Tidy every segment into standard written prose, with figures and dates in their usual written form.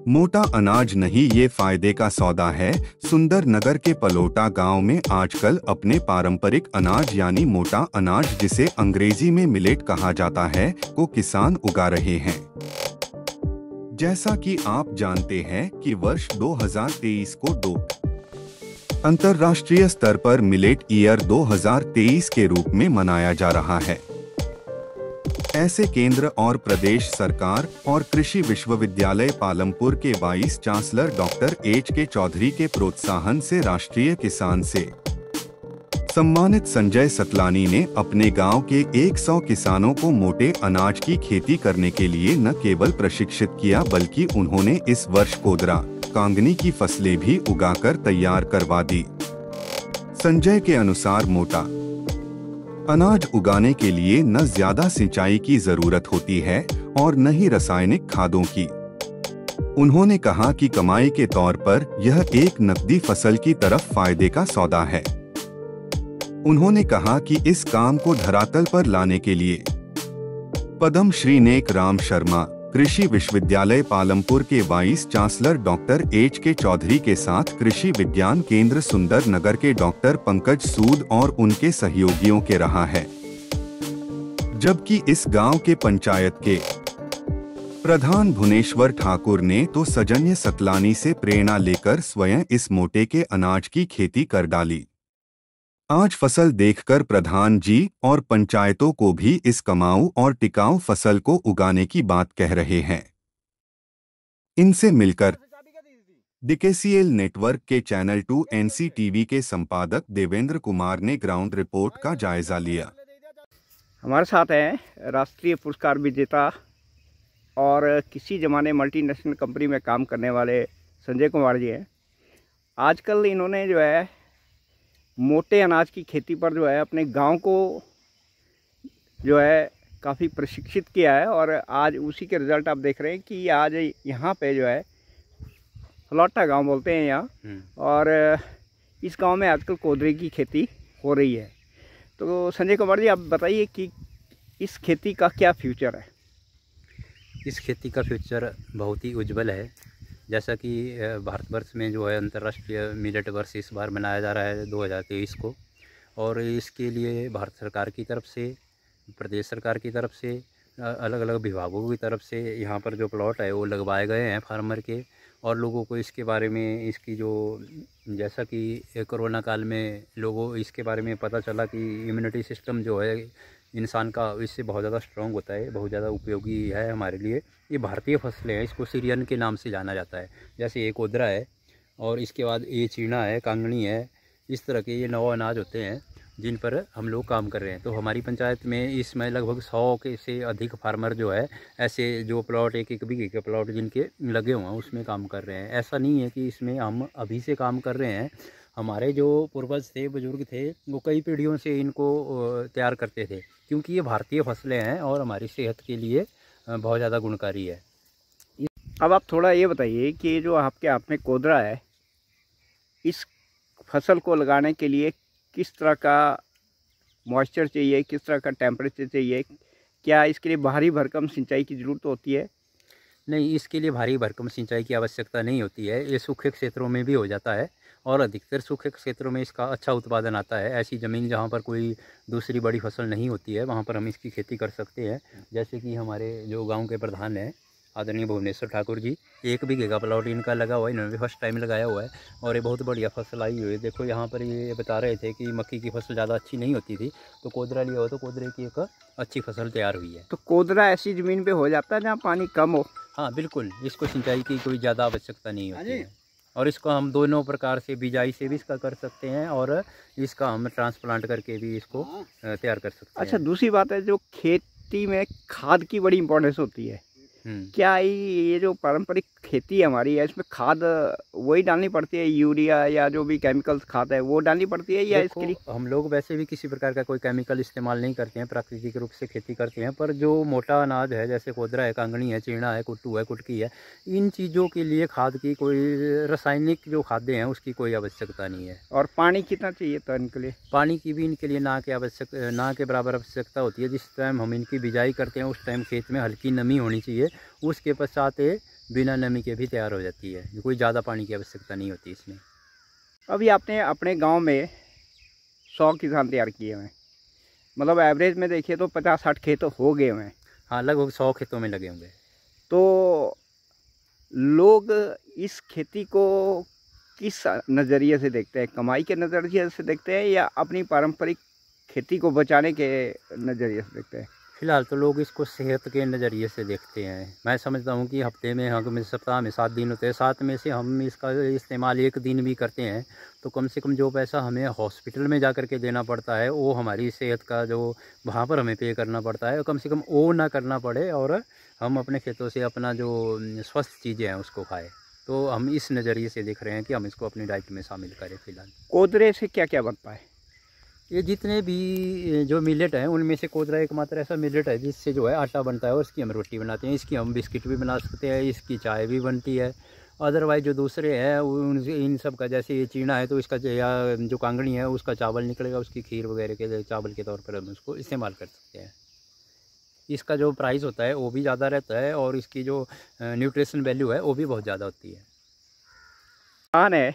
मोटा अनाज नहीं, ये फायदे का सौदा है। सुंदरनगर के पलोटा गांव में आजकल अपने पारंपरिक अनाज यानी मोटा अनाज, जिसे अंग्रेजी में मिलेट कहा जाता है, को किसान उगा रहे हैं। जैसा कि आप जानते हैं कि वर्ष 2023 को अंतर्राष्ट्रीय स्तर पर मिलेट ईयर 2023 के रूप में मनाया जा रहा है। ऐसे केंद्र और प्रदेश सरकार और कृषि विश्वविद्यालय पालमपुर के vice chancellor doctor H K. Chaudhary के प्रोत्साहन से राष्ट्रीय किसान से सम्मानित संजय सतलानी ने अपने गांव के 100 किसानों को मोटे अनाज की खेती करने के लिए न केवल प्रशिक्षित किया, बल्कि उन्होंने इस वर्ष कोदरा, कांगनी की फसलें भी उगाकर तैयार करवा दी। संजय के अनुसार मोटा अनाज उगाने के लिए न ज्यादा सिंचाई की जरूरत होती है और न ही रासायनिक खादों की। उन्होंने कहा कि कमाई के तौर पर यह एक नकदी फसल की तरफ फायदे का सौदा है। उन्होंने कहा कि इस काम को धरातल पर लाने के लिए पद्म श्री नेक राम शर्मा, कृषि विश्वविद्यालय पालमपुर के vice chancellor doctor H K. Chaudhary के साथ कृषि विज्ञान केंद्र सुंदरनगर के डॉक्टर पंकज सूद और उनके सहयोगियों के रहा है। जबकि इस गांव के पंचायत के प्रधान भुवनेश्वर ठाकुर ने तो सजन्य सतलानी से प्रेरणा लेकर स्वयं इस मोटे के अनाज की खेती कर डाली। आज फसल देखकर प्रधान जी और पंचायतों को भी इस कमाऊ और टिकाऊ फसल को उगाने की बात कह रहे हैं। इनसे मिलकर डीकेसीएल नेटवर्क के चैनल 2 NCTV के संपादक देवेंद्र कुमार ने ग्राउंड रिपोर्ट का जायजा लिया। हमारे साथ हैं राष्ट्रीय पुरस्कार विजेता और किसी ज़माने मल्टीनेशनल कंपनी में काम करने वाले संजय कुमार जी हैं। आजकल इन्होंने जो है मोटे अनाज की खेती पर जो है अपने गांव को जो है काफ़ी प्रशिक्षित किया है और आज उसी के रिज़ल्ट आप देख रहे हैं कि आज यहाँ पे जो है फलौटा गांव बोलते हैं यहाँ, और इस गांव में आजकल कोदरे की खेती हो रही है। तो संजय कुमार जी, आप बताइए कि इस खेती का क्या फ्यूचर है? इस खेती का फ्यूचर बहुत ही उज्जवल है। जैसा कि भारतवर्ष में जो है अंतर्राष्ट्रीय मिलेट वर्ष इस बार मनाया जा रहा है 2023 को, और इसके लिए भारत सरकार की तरफ से, प्रदेश सरकार की तरफ से, अलग अलग विभागों की तरफ से यहाँ पर जो प्लॉट है वो लगवाए गए हैं फार्मर के, और लोगों को इसके बारे में, इसकी जो, जैसा कि कोरोना काल में लोगों इसके बारे में पता चला कि इम्यूनिटी सिस्टम जो है इंसान का इससे बहुत ज़्यादा स्ट्रॉन्ग होता है, बहुत ज़्यादा उपयोगी है हमारे लिए। ये भारतीय फसलें हैं, इसको सीरियन के नाम से जाना जाता है। जैसे ये कोदरा है और इसके बाद ये चीना है, कांगनी है, इस तरह के ये 9 अनाज होते हैं जिन पर हम लोग काम कर रहे हैं। तो हमारी पंचायत में इसमें लगभग 100 के से अधिक फार्मर जो है ऐसे जो प्लॉट 1-1 बीघे के प्लॉट जिनके लगे हुए हैं उसमें काम कर रहे हैं। ऐसा नहीं है कि इसमें हम अभी से काम कर रहे हैं। हमारे जो पूर्वज थे, बुजुर्ग थे, वो कई पीढ़ियों से इनको तैयार करते थे, क्योंकि ये भारतीय फसलें हैं और हमारी सेहत के लिए बहुत ज़्यादा गुणकारी है। अब आप थोड़ा ये बताइए कि जो आपके हाथ में कोदरा है, इस फसल को लगाने के लिए किस तरह का मॉइस्चर चाहिए, किस तरह का टेम्परेचर चाहिए? क्या इसके लिए भारी भरकम सिंचाई की ज़रूरत होती है? नहीं, इसके लिए भारी भरकम सिंचाई की आवश्यकता नहीं होती है। ये सूखे क्षेत्रों में भी हो जाता है और अधिकतर सूखे क्षेत्रों में इसका अच्छा उत्पादन आता है। ऐसी ज़मीन जहाँ पर कोई दूसरी बड़ी फसल नहीं होती है वहाँ पर हम इसकी खेती कर सकते हैं। जैसे कि हमारे जो गांव के प्रधान हैं आदरणीय भुवनेश्वर ठाकुर जी, 1 बीघे का प्लॉट इनका लगा हुआ है, इन्होंने भी फर्स्ट टाइम लगाया हुआ है और ये बहुत बढ़िया फसल आई हुई है। देखो यहाँ पर ये बता रहे थे कि मक्की की फसल ज़्यादा अच्छी नहीं होती थी, तो कोदरा लिया हो तो कोदरे की एक अच्छी फसल तैयार हुई है। तो कोदरा ऐसी ज़मीन पे हो जाता है जहाँ पानी कम हो? हाँ बिल्कुल, इसको सिंचाई की कोई ज़्यादा आवश्यकता नहीं होती है और इसको हम दोनों प्रकार से, बिजाई से भी इसका कर सकते हैं और इसका हम ट्रांसप्लांट करके भी इसको तैयार कर सकते हैं। अच्छा, दूसरी बात है, जो खेती में खाद की बड़ी इंपॉर्टेंस होती है, क्या ये जो पारंपरिक खेती है हमारी है, इसमें खाद वही डालनी पड़ती है, यूरिया या जो भी केमिकल्स खाद है वो डालनी पड़ती है, या इसके लिए? हम लोग वैसे भी किसी प्रकार का कोई केमिकल इस्तेमाल नहीं करते हैं, प्राकृतिक रूप से खेती करते हैं। पर जो मोटा अनाज है, जैसे कोदरा है, कांगनी है, चीना है, कुट्टू है, कुटकी है, इन चीज़ों के लिए खाद की कोई रासायनिक जो खाद्य हैं उसकी कोई आवश्यकता नहीं है। और पानी कितना चाहिए था इनके लिए? पानी की भी इनके लिए ना के बराबर आवश्यकता होती है। जिस टाइम हम इनकी बिजाई करते हैं उस टाइम खेत में हल्की नमी होनी चाहिए। उसके पश्चात बिना नमी के भी तैयार हो जाती है, कोई ज़्यादा पानी की आवश्यकता नहीं होती इसमें। अभी आपने अपने गांव में 100 किसान तैयार किए हुए हैं, मतलब एवरेज में देखिए तो 50-60 खेत हो गए हुए हैं। हाँ, लगभग 100 खेतों में लगे होंगे। तो लोग इस खेती को किस नज़रिए से देखते हैं? कमाई के नज़रिए से देखते हैं या अपनी पारंपरिक खेती को बचाने के नज़रिए से देखते हैं? फिलहाल तो लोग इसको सेहत के नज़रिए से देखते हैं। मैं समझता हूँ कि हफ्ते में हम सप्ताह में 7 दिन होते हैं, 7 में से हम इसका इस्तेमाल 1 दिन भी करते हैं तो कम से कम जो पैसा हमें हॉस्पिटल में जा कर के देना पड़ता है, वो हमारी सेहत का जो वहाँ पर हमें पे करना पड़ता है, कम से कम वो ना करना पड़े और हम अपने खेतों से अपना जो स्वस्थ चीज़ें हैं उसको खाएँ। तो हम इस नज़रिए से देख रहे हैं कि हम इसको अपनी डाइट में शामिल करें। फिलहाल कोदरे से क्या क्या बनता है? ये जितने भी जो मिलेट हैं उनमें से कोदरा एकमात्र ऐसा मिलेट है जिससे जो है आटा बनता है और इसकी हम रोटी बनाते हैं, इसकी हम बिस्किट भी बना सकते हैं, इसकी चाय भी बनती है। अदरवाइज जो दूसरे हैं इन सब का, जैसे ये चीना है तो इसका या जो कांगड़ी है उसका चावल निकलेगा, उसकी खीर वगैरह के चावल के तौर पर हम उसको इस्तेमाल कर सकते हैं। इसका जो प्राइस होता है वो भी ज़्यादा रहता है और इसकी जो न्यूट्रिशन वैल्यू है वो भी बहुत ज़्यादा होती है। धान है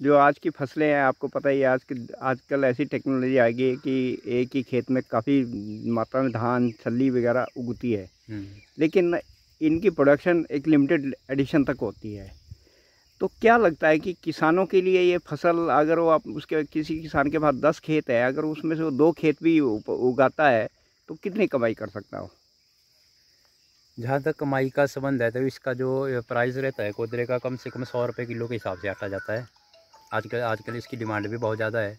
जो आज की फसलें हैं, आपको पता ही है आजकल ऐसी टेक्नोलॉजी आ गई है कि एक ही खेत में काफ़ी मात्रा में धान छल्ली वगैरह उगती है, लेकिन इनकी प्रोडक्शन एक लिमिटेड एडिशन तक होती है। तो क्या लगता है कि किसानों के लिए ये फसल, अगर वो आप उसके किसी किसान के पास 10 खेत है, अगर उसमें से वो 2 खेत भी उगाता है तो कितनी कमाई कर सकता हो? जहाँ तक कमाई का संबंध है तो इसका जो प्राइस रहता है कोदरे का कम से कम 100 रुपये किलो के हिसाब से आटा जाता है। आजकल इसकी डिमांड भी बहुत ज़्यादा है।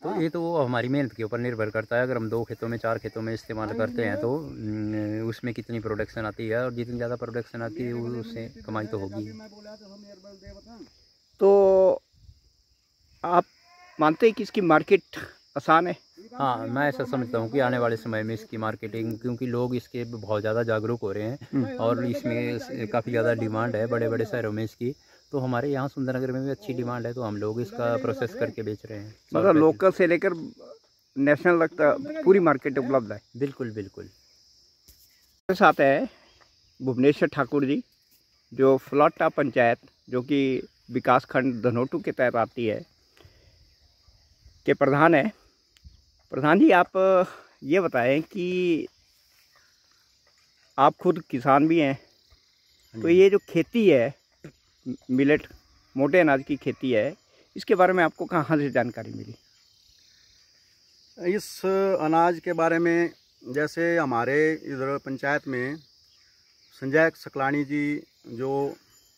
तो ये तो हमारी मेहनत के ऊपर निर्भर करता है। अगर हम 2 खेतों में 4 खेतों में इस्तेमाल करते हैं तो उसमें कितनी प्रोडक्शन आती है, और जितनी ज़्यादा प्रोडक्शन आती है उससे कमाई तो होगी। तो आप मानते हैं कि इसकी मार्केट आसान है? हाँ, मैं ऐसा समझता हूँ कि आने वाले समय में इसकी मार्केटिंग, क्योंकि लोग इसके बहुत ज़्यादा जागरूक हो रहे हैं और इसमें काफ़ी ज़्यादा डिमांड है बड़े बड़े शहरों में इसकी। तो हमारे यहाँ सुंदरनगर में भी अच्छी डिमांड है, तो हम लोग इसका प्रोसेस करके बेच रहे हैं। मतलब लोकल से लेकर नेशनल तक पूरी मार्केट उपलब्ध है? बिल्कुल बिल्कुल। मेरे साथ है भुवनेश्वर ठाकुर जी, जो फलौटा पंचायत, जो कि विकास खंड धनोटू के तहत आती है, के प्रधान है। प्रधान जी, आप ये बताएं कि आप खुद किसान भी हैं, तो ये जो खेती है मिलेट, मोटे अनाज की खेती है, इसके बारे में आपको कहाँ से जानकारी मिली? इस अनाज के बारे में जैसे हमारे इधर पंचायत में संजय सकलानी जी जो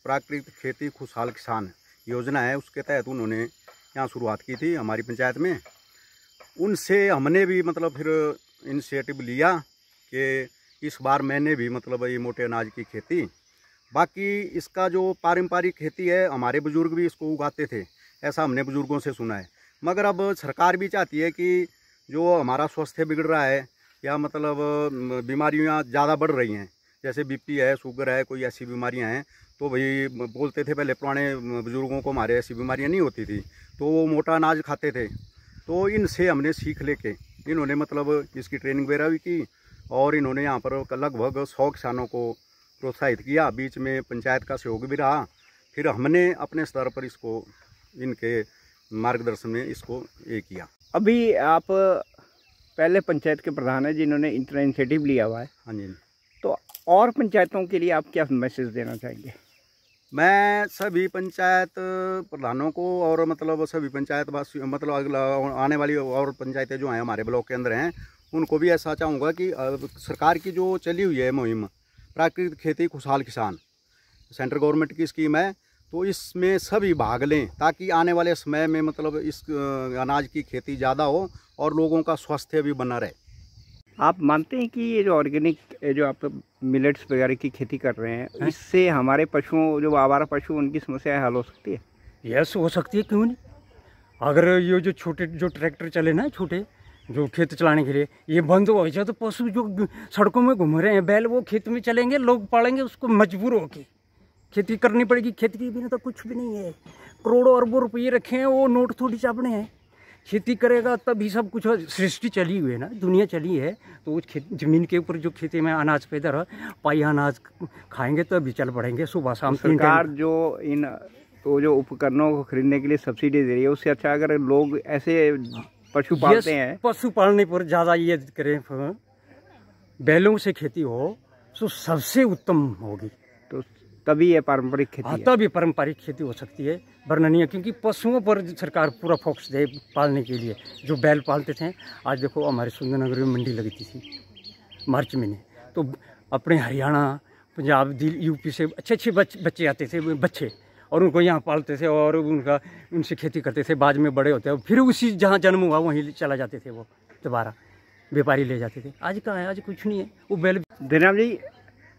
प्राकृतिक खेती खुशहाल किसान योजना है उसके तहत उन्होंने यहाँ शुरुआत की थी हमारी पंचायत में। उनसे हमने भी मतलब फिर इनिशिएटिव लिया कि इस बार मैंने भी मतलब ये मोटे अनाज की खेती, बाकी इसका जो पारंपरिक खेती है हमारे बुजुर्ग भी इसको उगाते थे, ऐसा हमने बुजुर्गों से सुना है। मगर अब सरकार भी चाहती है कि जो हमारा स्वास्थ्य बिगड़ रहा है या मतलब बीमारियां ज़्यादा बढ़ रही हैं, जैसे बीपी है, शुगर है, कोई ऐसी बीमारियां हैं, तो भाई बोलते थे पहले पुराने बुजुर्गों को हमारे ऐसी बीमारियां नहीं होती थी तो वो मोटा अनाज खाते थे। तो इनसे हमने सीख लेके इन्होंने मतलब इसकी ट्रेनिंग वगैरह भी की और इन्होंने यहाँ पर लगभग 100 किसानों को प्रोत्साहित किया। बीच में पंचायत का सहयोग भी रहा। फिर हमने अपने स्तर पर इसको इनके मार्गदर्शन में इसको ये किया। अभी आप पहले पंचायत के प्रधान हैं जिन्होंने इतना इनिशिएटिव लिया हुआ है। हाँ जी। तो और पंचायतों के लिए आप क्या मैसेज देना चाहेंगे? मैं सभी पंचायत प्रधानों को और मतलब सभी पंचायत वासी मतलब अगला आने वाली और पंचायतें जो हैं हमारे ब्लॉक के अंदर हैं उनको भी ऐसा चाहूँगा कि सरकार की जो चली हुई है मुहिम प्राकृतिक खेती खुशहाल किसान, सेंट्रल गवर्नमेंट की स्कीम है, तो इसमें सभी भाग लें ताकि आने वाले समय में मतलब इस अनाज की खेती ज़्यादा हो और लोगों का स्वास्थ्य भी बना रहे। आप मानते हैं कि ये जो ऑर्गेनिक जो आप मिलेट्स वगैरह की खेती कर रहे हैं इससे हमारे पशुओं, जो आवारा पशु, उनकी समस्या हल हो सकती है? यस, हो सकती है, क्यों नहीं। अगर ये जो छोटे जो ट्रैक्टर चले ना, छोटे जो खेत चलाने के लिए, ये बंद हो जाए तो पशु जो सड़कों में घूम रहे हैं, बैल, वो खेत में चलेंगे, लोग पालेंगे, उसको मजबूर होके खेती करनी पड़ेगी। खेती के बिना तो कुछ भी नहीं है। करोड़ों अरबों रुपये रखे हैं, वो नोट थोड़ी चापने हैं। खेती करेगा तभी सब कुछ। सृष्टि चली हुई है ना, दुनिया चली है, तो उस ज़मीन के ऊपर जो खेती में अनाज पैदा रहा, पाई अनाज खाएंगे तभी चल पड़ेंगे। सुबह शाम सरकार जो इन तो जो उपकरणों को खरीदने के लिए सब्सिडी दे रही है, उससे अच्छा अगर लोग ऐसे पशु पालते हैं, पशु पालने पर ज़्यादा ये करें, बैलों से खेती हो तो सबसे उत्तम होगी, तो तभी ये पारंपरिक खेती है। तभी पारंपरिक खेती हो सकती है, वरना नहीं है। क्योंकि पशुओं पर सरकार पूरा फोकस दे पालने के लिए। जो बैल पालते थे, आज देखो हमारे सुंदरनगर में मंडी लगती थी मार्च महीने, तो अपने हरियाणा, पंजाब, दिल्ली, यूपी से अच्छे बच्चे आते थे, बच्चे, और उनको यहाँ पालते थे और उनसे खेती करते थे। बाद में बड़े होते हैं, फिर उसी जहाँ जन्म हुआ वहीं चला जाते थे, वो दोबारा व्यापारी ले जाते थे। आज कहाँ है, आज कुछ नहीं है। वो बैल। धीराम जी,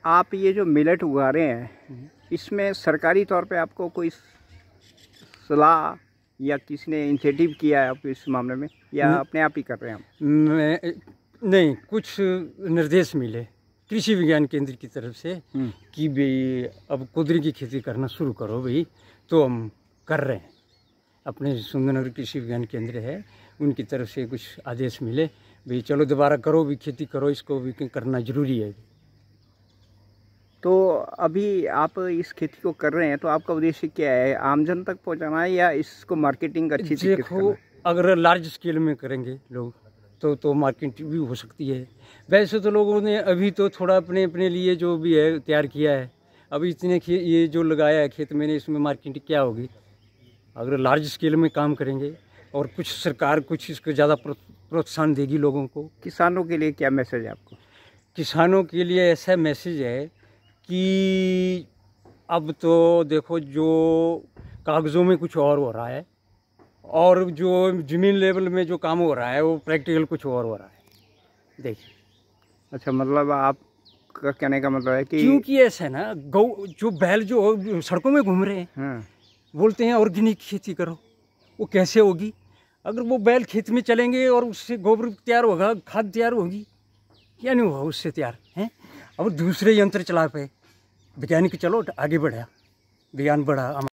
आप ये जो मिलेट उगा रहे हैं, इसमें सरकारी तौर पे आपको कोई सलाह या किसी ने इनिशिएटिव किया है आप इस मामले में, या अपने आप ही कर रहे हैं हम? नहीं, कुछ निर्देश मिले कृषि विज्ञान केंद्र की तरफ से कि भाई अब कुदरी की खेती करना शुरू करो भाई, तो हम कर रहे हैं। अपने सुंदरनगर कृषि विज्ञान केंद्र है, उनकी तरफ से कुछ आदेश मिले भाई चलो दोबारा करो भी, खेती करो, इसको भी करना जरूरी है। तो अभी आप इस खेती को कर रहे हैं, तो आपका उद्देश्य क्या है? आमजन तक पहुंचाना है या इसको मार्केटिंग अच्छी तरीके से करना है? अगर लार्ज स्केल में करेंगे लोग तो मार्केट भी हो सकती है। वैसे तो लोगों ने अभी तो थोड़ा अपने लिए जो भी है तैयार किया है। अभी इतने ये जो लगाया है खेत मैंने, इसमें मार्केटिंग क्या होगी? अगर लार्ज स्केल में काम करेंगे और कुछ सरकार कुछ इसको ज़्यादा प्रोत्साहन देगी लोगों को। किसानों के लिए क्या मैसेज है आपको? किसानों के लिए ऐसा मैसेज है कि अब तो देखो, जो कागज़ों में कुछ और हो रहा है और जो ज़मीन लेवल में जो काम हो रहा है वो प्रैक्टिकल कुछ और हो रहा है। देखिए, अच्छा, मतलब आपका कहने का मतलब है कि क्योंकि ऐसा है ना, गौ जो बैल जो सड़कों में घूम रहे हैं, बोलते हैं ऑर्गेनिक खेती करो, वो कैसे होगी? अगर वो बैल खेत में चलेंगे और उससे गोबर तैयार होगा, खाद तैयार होगी, या नहीं होगा उससे तैयार है? और दूसरे यंत्र चला पे वैज्ञानिक चलो आगे बढ़ा, विज्ञान बढ़ा।